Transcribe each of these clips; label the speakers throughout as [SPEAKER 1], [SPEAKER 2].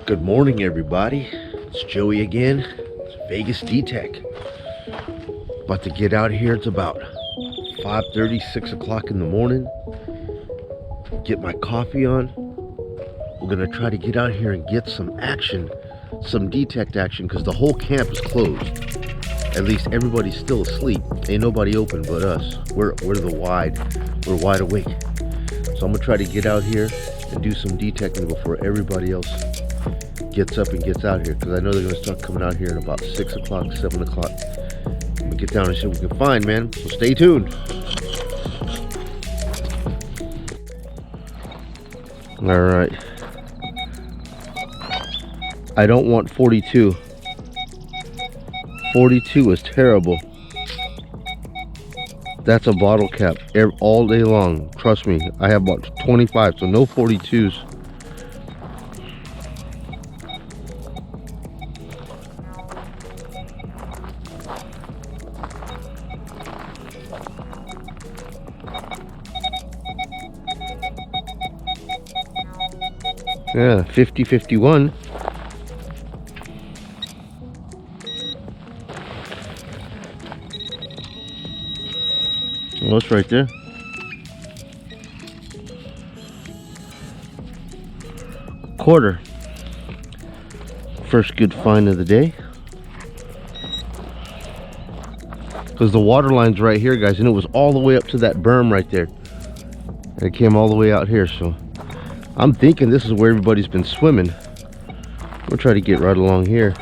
[SPEAKER 1] Good morning, everybody. It's Joey again. It's Vegas D-Tech. About to get out here. It's about 5:30, 6 o'clock in the morning. Get my coffee on. We're gonna try to get out here and get some action, some D-Tech action, because the whole camp is closed. At least everybody's still asleep. Ain't nobody open but us. We're wide awake. So I'm gonna try to get out here and do some D-Teching before everybody else gets up and gets out here, because I know they're gonna start coming out here at about 6 o'clock, 7 o'clock. I'm gonna get down and see what we can find, man. So stay tuned. All right. I don't want 42. 42 is terrible. That's a bottle cap all day long. Trust me, I have about 25, so no 42s. Yeah, 50, 51. Well, it's right there. Quarter. First good find of the day. Because the water line's right here, guys, and it was all the way up to that berm right there. And it came all the way out here, so I'm thinking this is where everybody's been swimming. We'll try to get right along here.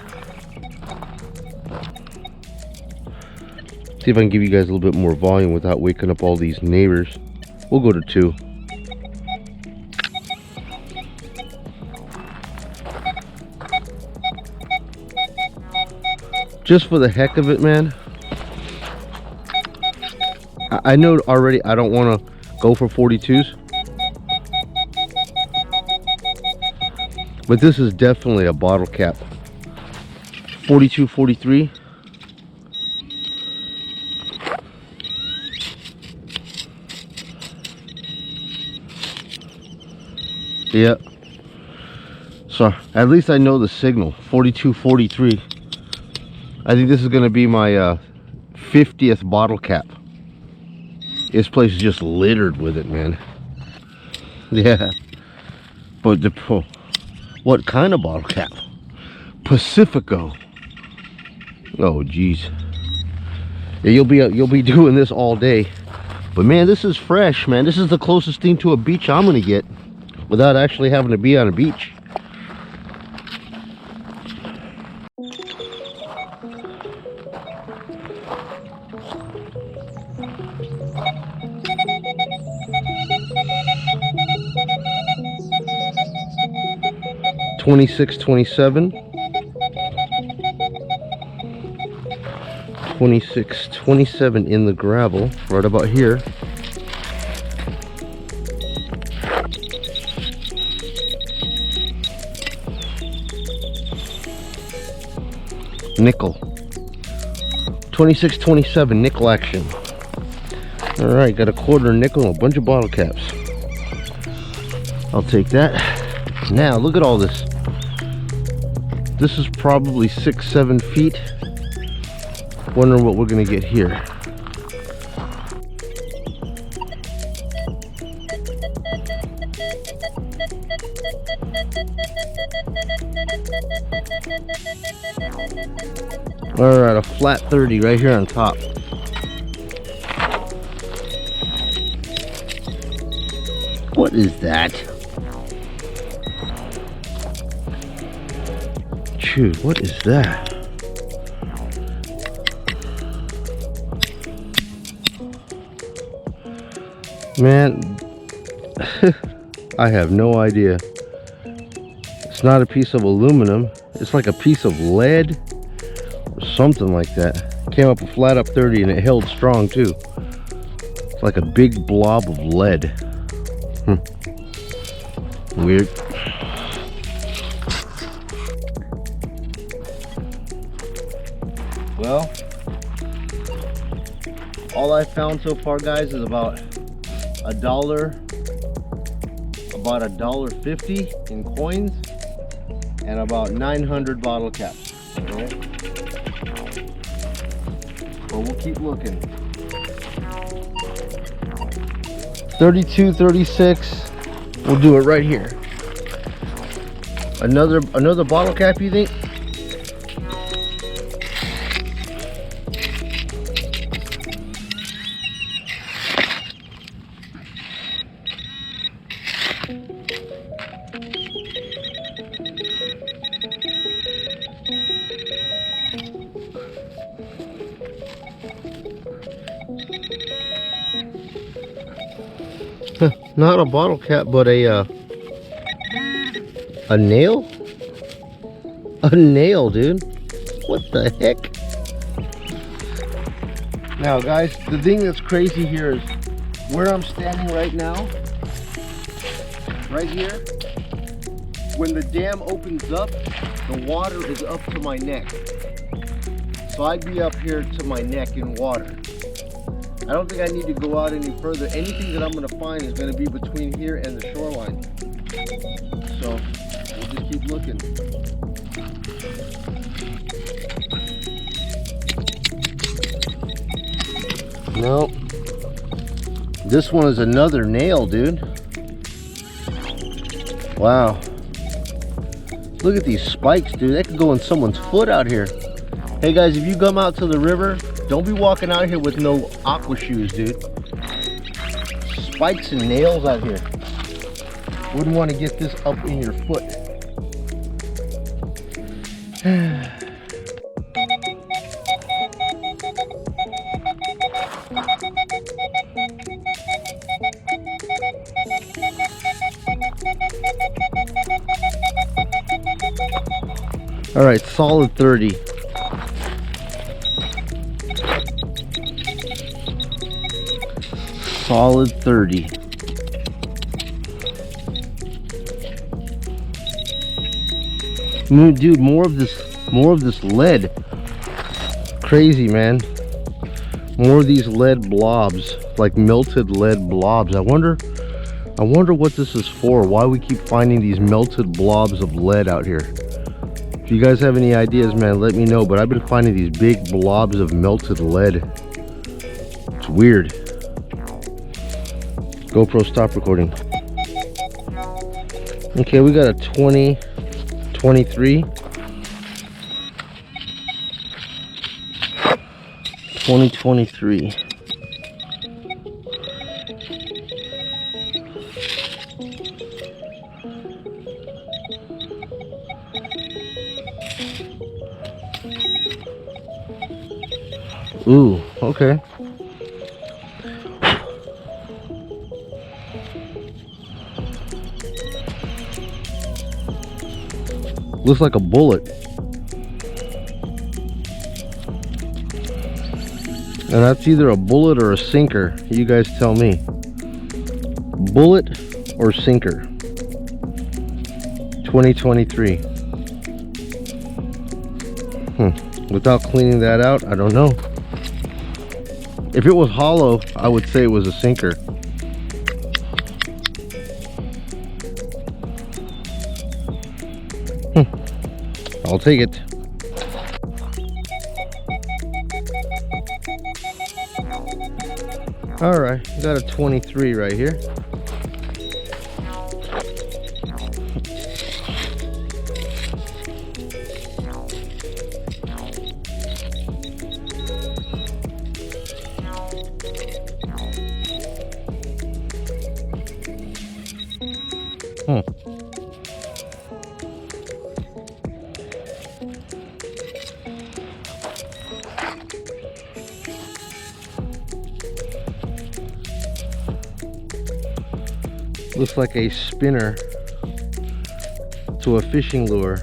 [SPEAKER 1] See if I can give you guys a little bit more volume without waking up all these neighbors. We'll go to 2. Just for the heck of it, man. I know already I don't want to go for 42s. But this is definitely a bottle cap. 42, 43. Yep. So at least I know the signal. 42, 43. I think this is going to be my 50th bottle cap. This place is just littered with it, man. Yeah. But what kind of bottle cap? Pacifico. Oh, geez. Yeah, you'll be doing this all day. But man, this is fresh, man. This is the closest thing to a beach I'm gonna get without actually having to be on a beach. $26, $27. $26, $27 in the gravel, right about here. Nickel. 26, 27 nickel action. All right, got a quarter nickel and a bunch of bottle caps. I'll take that. Now look at all this. This is probably 6, 7 feet. Wondering what we're gonna get here. All right, a flat 30 right here on top. What is that? Shoot, what is that? Man, I have no idea. It's not a piece of aluminum. It's like a piece of lead or something like that. Came up a flat up 30 and it held strong too. It's like a big blob of lead. Weird. Well, all I found so far, guys, is about $1, about $1.50 in coins. and about 900 bottle caps. Okay? But we'll keep looking. 32, 36. We'll do it right here. Another bottle cap, you think? Not a bottle cap, but a nail? A nail, dude. What the heck? Now, guys, the thing that's crazy here is where I'm standing right now, right here, when the dam opens up, the water is up to my neck. So I'd be up here to my neck in water. I don't think I need to go out any further. Anything that I'm going to find is going to be between here and the shoreline. So we'll just keep looking. No. This one is another nail, dude. Wow. Look at these spikes, dude. That could go in someone's foot out here. Hey guys, if you come out to the river, don't be walking out here with no aqua shoes, dude. Spikes and nails out here. Wouldn't want to get this up in your foot. All right, solid 30. Solid 30. Dude, more of this lead. Crazy, man. More of these lead blobs, like melted lead blobs. I wonder what this is for. Why we keep finding these melted blobs of lead out here. If you guys have any ideas, man, let me know. But I've been finding these big blobs of melted lead. It's weird. GoPro, stop recording. Okay, we got a 20, 23. 2023. Ooh, okay. Looks like a bullet. And that's either a bullet or a sinker. You guys tell me. Bullet or sinker? 2023. Without cleaning that out, I don't know. If it was hollow, I would say it was a sinker. I'll take it. All right, got a 23 right here. Looks like a spinner to a fishing lure,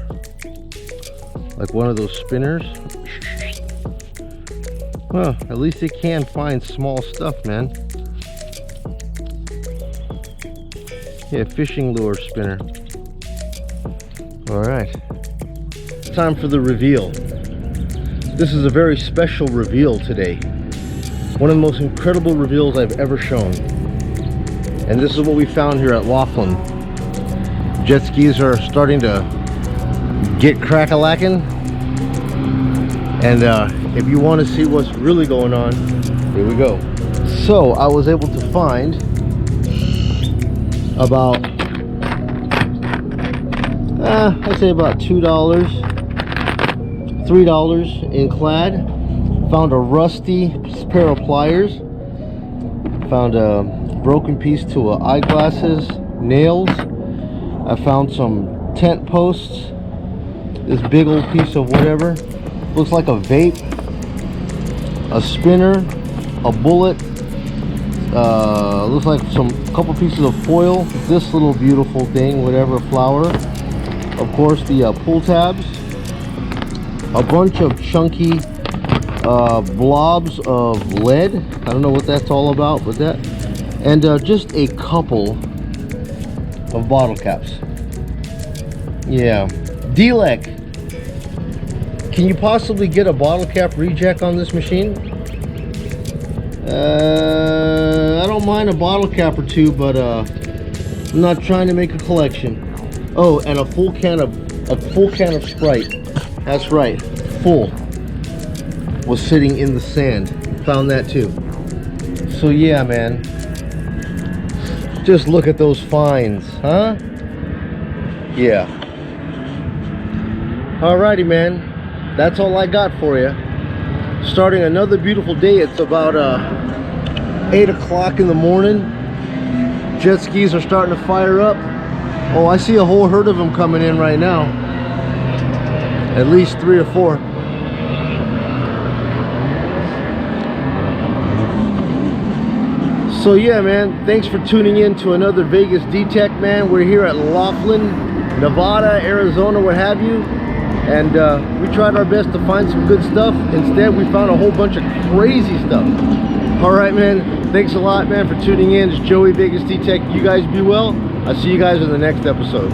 [SPEAKER 1] like one of those spinners. Well, at least it can find small stuff, man. Yeah, fishing lure spinner. All right, time for the reveal. This is a very special reveal today. One of the most incredible reveals I've ever shown. And this is what we found here at Laughlin. Jet skis are starting to get crack-a-lackin'. And if you want to see what's really going on, here we go. So I was able to find about I'd say about $2, $3 in clad. Found a rusty pair of pliers. Found a broken piece to eyeglasses, nails. I found some tent posts. This big old piece of whatever. Looks like a vape. A spinner. A bullet. Looks like a couple pieces of foil. This little beautiful thing, whatever, flower. Of course, the pull tabs. A bunch of chunky blobs of lead. I don't know what that's all about, but that. And just a couple of bottle caps. Yeah. D-Leg, can you possibly get a bottle cap reject on this machine? I don't mind a bottle cap or two, but I'm not trying to make a collection. Oh, and a full can of Sprite. That's right, full. Was sitting in the sand. Found that too. So yeah, man. Just look at those finds, huh? Yeah. Alrighty, man. That's all I got for you. Starting another beautiful day. It's about 8 o'clock in the morning. Jet skis are starting to fire up. Oh, I see a whole herd of them coming in right now. At least 3 or 4. So yeah, man, thanks for tuning in to another Vegas D-Tech, man. We're here at Laughlin, Nevada, Arizona, what have you. And we tried our best to find some good stuff. Instead, we found a whole bunch of crazy stuff. All right, man, thanks a lot, man, for tuning in. It's Joey, Vegas D-Tech. You guys be well. I'll see you guys in the next episode.